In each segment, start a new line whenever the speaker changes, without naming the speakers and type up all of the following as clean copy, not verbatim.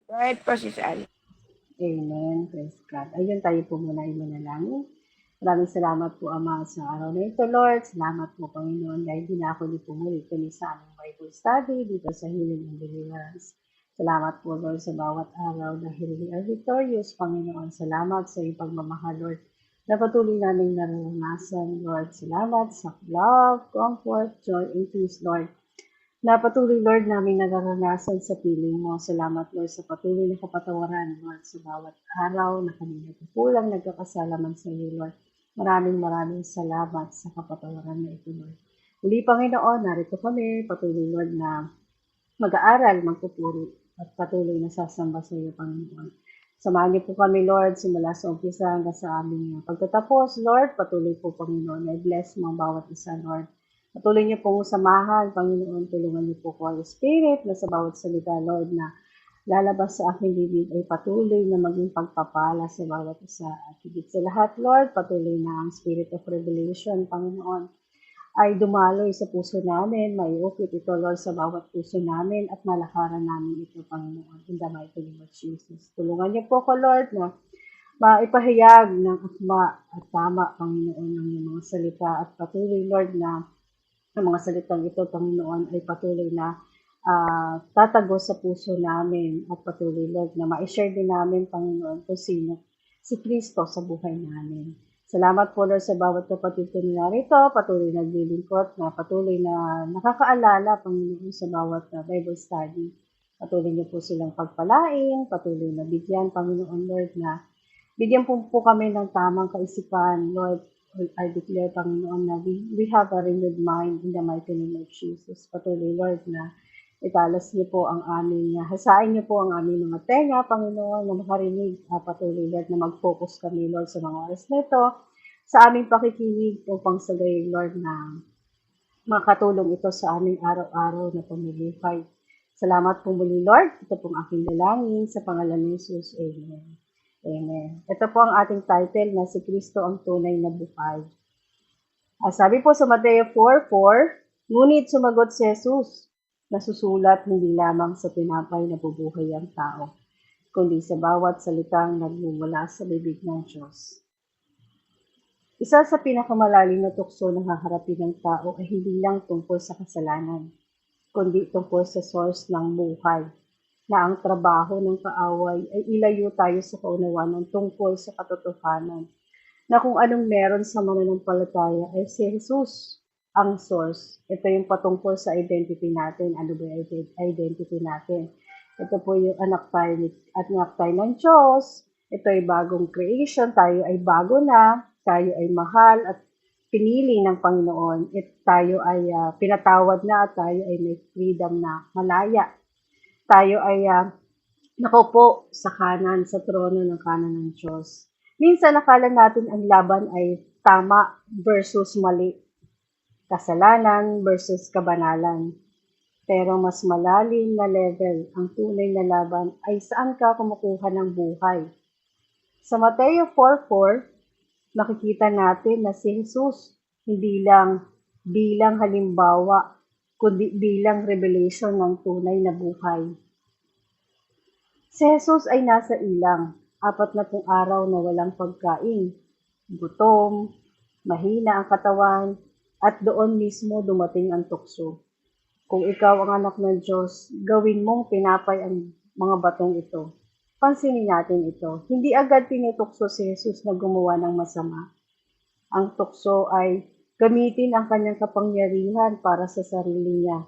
Go ahead po, Sis Ali.
Amen. Praise God. Ayun, tayo po muna ay manalangin. Maraming salamat po, Ama, sa araw na ito, Lord. Salamat po, Panginoon, dahil dinakuli po muli kami sa aming Bible study dito sa Healing and Deliverance. Salamat po, Lord, sa bawat araw dahil we are victorious, Panginoon. Salamat sa iyong pagmamahal, Lord, na patuloy namin naranasan, Lord. Salamat sa love, comfort, joy, and peace, Lord, na patuloy, Lord, namin nararanasan sa piling mo. Salamat, Lord, sa patuloy na kapatawaran, Lord, sa bawat araw na kami nagkukulang, nagkakasalaman sa iyo, Lord. Maraming salamat sa kapatawaran na ito, Lord. Muli, Panginoon, narito kami, patuloy, Lord, na mag-aaral, magpupuri, at patuloy na sasamba sa iyo, Panginoon. Samahan niyo po kami, Lord, simula sa umpisa hanggang sa aming pagtatapos, Lord. Patuloy po, Panginoon, na bless mo ang bawat isa, Lord. Patuloy niyo pong samahan, Panginoon, tulungan niyo po Holy Spirit na sa bawat salita, Lord, na lalabas sa aking bibig ay patuloy na maging pagpapala sa bawat isa. At higit sa lahat, Lord, patuloy na ang Spirit of Revelation, Panginoon, ay dumaloy sa puso namin, maiukit ito, Lord, sa bawat puso namin at malakaran namin ito, Panginoon, in the mighty name of Jesus. Tulungan niyo po ko, Lord, na maipahayag ng akma at tama, Panginoon, ng iyong mga salita at patuloy, Lord, na ang mga salitang ito, Panginoon, ay patuloy na tatago sa puso namin at patuloy, Lord, na ma-share din namin, Panginoon, kung sino si Kristo sa buhay namin. Salamat po, Lord, sa bawat kapatid ko na narito, patuloy na naglilingkod, na patuloy na nakakaalala, Panginoon, sa bawat Bible study. Patuloy niyo po silang pagpalain, patuloy na bigyan, Panginoon, Lord, na bigyan po kami ng tamang kaisipan, Lord. I declare, Panginoon, na we have a renewed mind in the mighty name of Jesus. Patuloy, Lord, na italas niyo po ang aming, hasain niyo po ang aming mga tenga, Panginoon, na makarinig. Patuloy, Lord, na mag-focus kami, Lord, sa mga oras na ito, sa aming pakikinig upang sa gayon, Lord, na makatulong ito sa aming araw-araw na pamumuhay. Salamat po muli, Lord. Ito pong aking dalangin sa pangalan ni Jesus. Amen. Amen. Ito po ang ating title na si Kristo ang tunay na buhay. Sabi po sa Mateo 4:4, ngunit sumagot si Jesus, nasusulat hindi lamang sa tinapay na bubuhay ang tao, kundi sa bawat salitang nagmumula sa bibig ng Diyos. Isa sa pinakamalalim na tukso na haharapin ng tao ay hindi lang tungkol sa kasalanan, kundi tungkol sa source ng buhay, na ang trabaho ng kaaway ay ilayo tayo sa kaunawanan tungkol sa katotohanan, na kung anong meron sa mananampalataya ay si Jesus ang source. Ito yung patungkol sa identity natin. Ano ba yung identity natin? Ito po yung anak tayo ng Diyos. Ito ay bagong creation. Tayo ay bago na. Tayo ay mahal at pinili ng Panginoon. Tayo ay pinatawad na at tayo ay may freedom na malaya. Tayo ay nakaupo sa kanan, sa trono ng kanan ng Diyos. Minsan nakala natin ang laban ay tama versus mali, kasalanan versus kabanalan. Pero mas malalim na level, ang tunay na laban ay saan ka kumukuha ng buhay. Sa Mateo 4:4, makikita natin na si Jesus hindi lang bilang halimbawa, kundi bilang revelation ng tunay na buhay. Si Jesus ay nasa ilang, 40 araw na walang pagkain, gutom, mahina ang katawan, at doon mismo dumating ang tukso. Kung ikaw ang anak ng Diyos, gawin mong tinapay ang mga batong ito. Pansinin natin ito. Hindi agad tinutukso si Jesus na gumawa ng masama. Ang tukso ay gamitin ang kanyang kapangyarihan para sa sarili niya,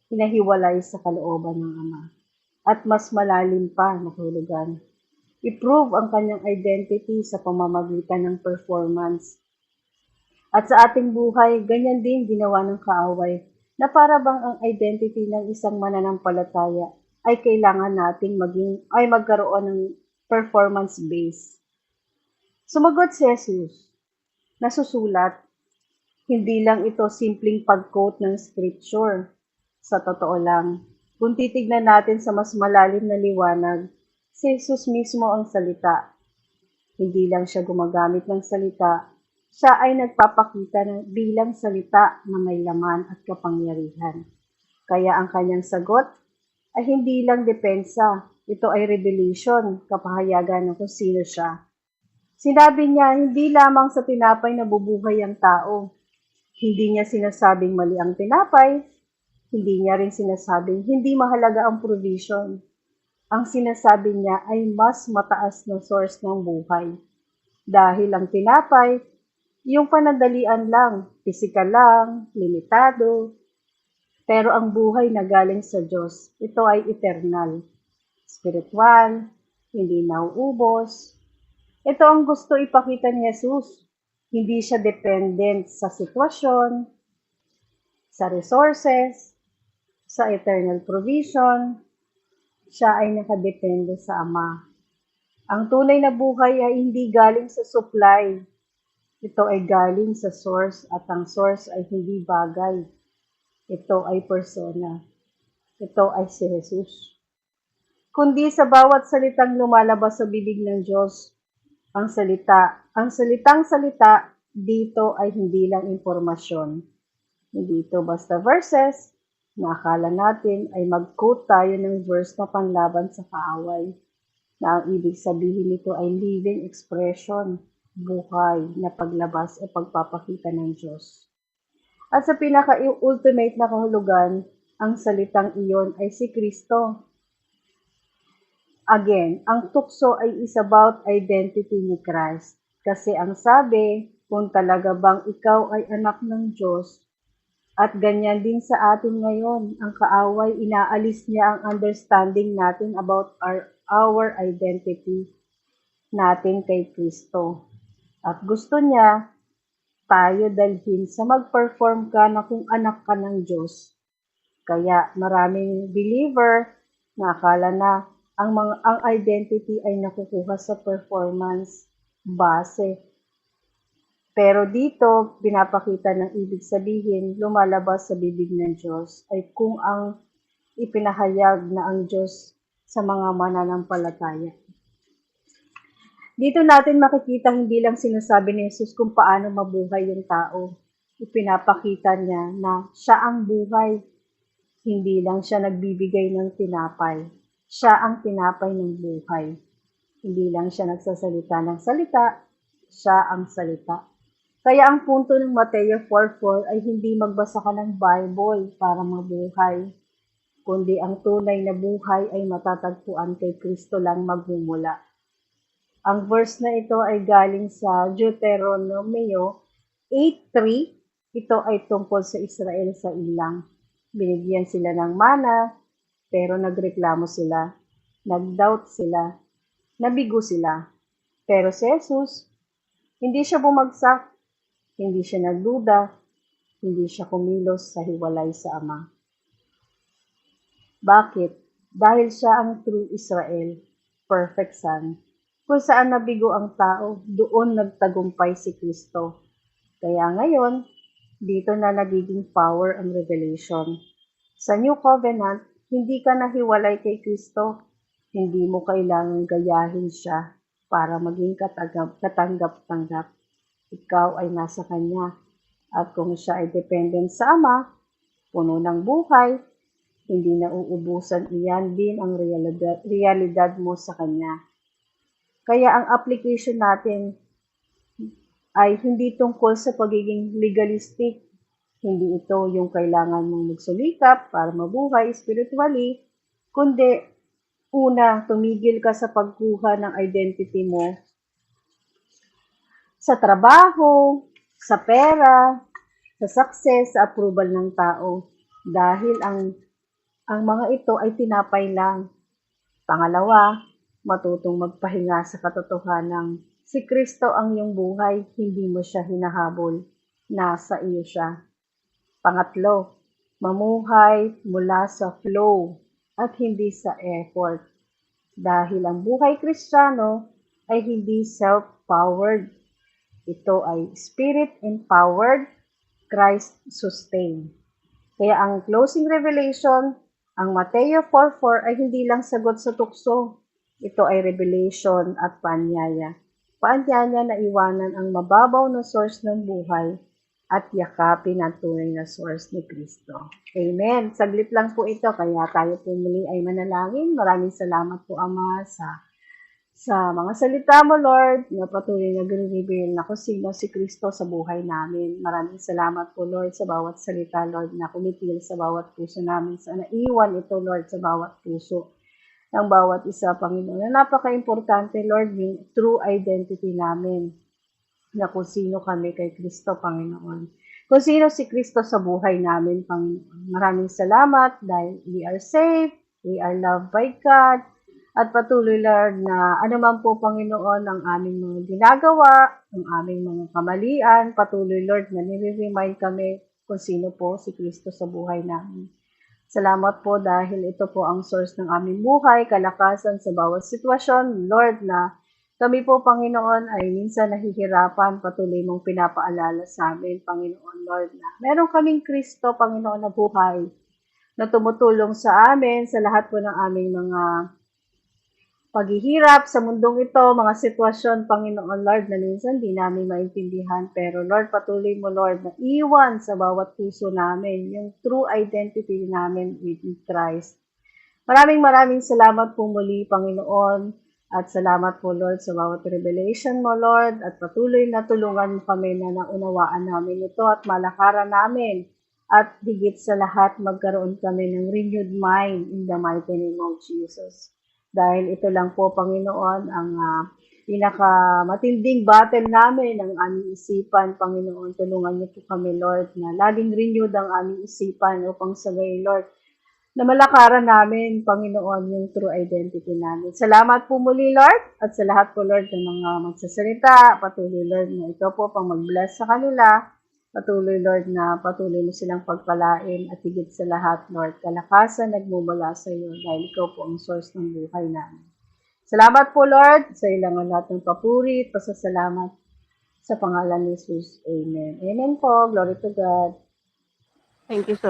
hinahiwalay sa kalooban ng Ama. At mas malalim pa na kahulugan. I-prove ang kanyang identity sa pamamagitan ng performance. At sa ating buhay, ganyan din ginawa ng kaaway na para bang ang identity ng isang mananampalataya ay kailangan nating magkaroon ng performance base. Sumagot si Jesus, nasusulat, hindi lang ito simpleng pag-quote ng scripture. Sa totoo lang, kung titignan natin sa mas malalim na liwanag, si Jesus mismo ang salita. Hindi lang siya gumagamit ng salita, siya ay nagpapakita ng bilang salita na may laman at kapangyarihan. Kaya ang kanyang sagot ay hindi lang depensa, Ito ay revelation, kapahayagan ng kung sino siya. Sinabi niya, hindi lamang sa tinapay nabubuhay ang tao. Hindi niya sinasabing mali ang tinapay, hindi niya rin sinasabing hindi mahalaga ang provision. Ang sinasabi niya ay mas mataas na source ng buhay. Dahil ang tinapay, yung panandalian lang, pisikal lang, limitado. Pero ang buhay na galing sa Diyos, ito ay eternal, spiritual, hindi nauubos. Ito ang gusto ipakita ni Jesus. Hindi siya dependent sa sitwasyon, sa resources, sa eternal provision. Siya ay nakadepende sa Ama. Ang tunay na buhay ay hindi galing sa supply. Ito ay galing sa source at ang source ay hindi bagay. Ito ay persona. Ito ay si Jesus. Kundi sa bawat salitang lumalabas sa bibig ng Diyos, ang salitang salita dito ay hindi lang impormasyon. Hindi ito basta verses na akala natin ay mag-quote tayo ng verse na panlaban sa kaaway, na ang ibig sabihin nito ay living expression, buhay na paglabas o pagpapakita ng Diyos. At sa pinaka-ultimate na kahulugan, ang salitang iyon ay si Kristo. Again, ang tukso ay is about identity ni Christ. Kasi ang sabi, kung talaga bang ikaw ay anak ng Diyos, at ganyan din sa atin ngayon, ang kaaway, inaalis niya ang understanding natin about our identity natin kay Kristo. At gusto niya tayo dalhin sa mag-perform ka na kung anak ka ng Diyos. Kaya maraming believer na akala na ang identity ay nakukuha sa performance base. Pero dito, pinapakita ng ibig sabihin, lumalabas sa bibig ng Diyos ay kung ang ipinahayag na ang Diyos sa mga mananampalataya. Dito natin makikita hindi lang sinasabi ni Jesus kung paano mabuhay yung tao. Ipinapakita niya na siya ang buhay. Hindi lang siya nagbibigay ng tinapay. Siya ang tinapay ng buhay. Hindi lang siya nagsasalita ng salita, siya ang salita. Kaya ang punto ng Mateo 4:4 ay hindi magbasa ka ng Bible para mabuhay, kundi ang tunay na buhay ay matatagpuan kay Kristo lang magmumula. Ang verse na ito ay galing sa Deuteronomio 8:3. Ito ay tungkol sa Israel sa ilang. Binigyan sila ng mana, pero nagreklamo sila, nag-doubt sila, nabigo sila. Pero si Jesus, hindi siya bumagsak, hindi siya nagduda, hindi siya kumilos sa hiwalay sa Ama. Bakit? Dahil siya ang true Israel, perfect Son. Kung saan nabigo ang tao, doon nagtagumpay si Kristo. Kaya ngayon, dito na nagiging power ang revelation. Sa New Covenant, hindi ka nahiwalay kay Kristo. Hindi mo kailangang gayahin siya para maging katanggap-tanggap. Ikaw ay nasa Kanya. At kung siya ay dependent sa Ama, puno ng buhay, hindi na uubusan, iyan din ang realidad mo sa Kanya. Kaya ang application natin ay hindi tungkol sa pagiging legalistic. Hindi ito yung kailangan mong magsulikap para mabuhay spiritually, kundi una, tumigil ka sa pagkuha ng identity mo sa trabaho, sa pera, sa success, sa approval ng tao. Dahil ang mga ito ay tinapay lang. Pangalawa, matutong magpahinga sa katotohanan. Si Kristo ang iyong buhay, hindi mo siya hinahabol. Nasa iyo siya. Pangatlo, mamuhay mula sa flow at hindi sa effort. Dahil ang buhay Kristiyano ay hindi self-powered. Ito ay Spirit-empowered, Christ-sustained. Kaya ang closing revelation, ang Mateo 4:4 ay hindi lang sagot sa tukso. Ito ay revelation at paanyaya. Paanyaya na iwanan ang mababaw na source ng buhay at yakapin ang tunay na source ni Kristo. Amen. Saglit lang po ito, kaya tayo po muli ay manalangin. Maraming salamat po, Ama, sa mga salita mo, Lord, na patuloy na reveal na kung sino si Kristo sa buhay namin. Maraming salamat po, Lord, sa bawat salita, Lord, na kumitil sa bawat puso namin. Sa naiwan ito, Lord, sa bawat puso ng bawat isa, Panginoon. Na napaka-importante, Lord, yung true identity namin, na kung sino kami kay Kristo, Panginoon. Kung sino si Kristo sa buhay namin, Panginoon. Maraming salamat dahil we are safe, we are loved by God, at patuloy, Lord, na anuman po, Panginoon, ang aming mga ginagawa, ang aming mga kamalian, patuloy, Lord, na nire-remind kami kung sino po si Kristo sa buhay namin. Salamat po dahil ito po ang source ng aming buhay, kalakasan sa bawat sitwasyon, Lord, na kami po, Panginoon, ay minsan nahihirapan, patuloy mong pinapaalala sa amin, Panginoon, Lord, na meron kaming Kristo, Panginoon, na buhay, na tumutulong sa amin, sa lahat po ng aming mga paghihirap sa mundong ito, mga sitwasyon, Panginoon, Lord, na minsan di namin maintindihan. Pero, Lord, patuloy mo, Lord, na iwan sa bawat puso namin yung true identity namin with Christ. Maraming salamat po muli, Panginoon. At salamat po, Lord, sa bawat revelation mo, Lord. At patuloy na tulungan mo kami na naunawaan namin ito at malakaran namin. At higit sa lahat, magkaroon kami ng renewed mind in the mighty name of Jesus. Dahil ito lang po, Panginoon, ang pinakamatinding battle namin, ang aming isipan, Panginoon. Tulungan niyo po kami, Lord, na laging renewed ang aming isipan upang sabay, Lord, na malakaran namin, Panginoon, yung true identity namin. Salamat po muli, Lord, at sa lahat po, Lord, ng mga magsasalita. Patuloy, Lord, na ito po pang mag-bless sa kanila. Patuloy, Lord, na patuloy mo silang pagpalain at higit sa lahat, Lord, kalakasan nagmumula sa iyo dahil ikaw po ang source ng buhay namin. Salamat po, Lord, sa ilang lahat ng papuri at pasasalamat sa pangalan ni Jesus. Amen. Amen po. Glory to God.
Thank you so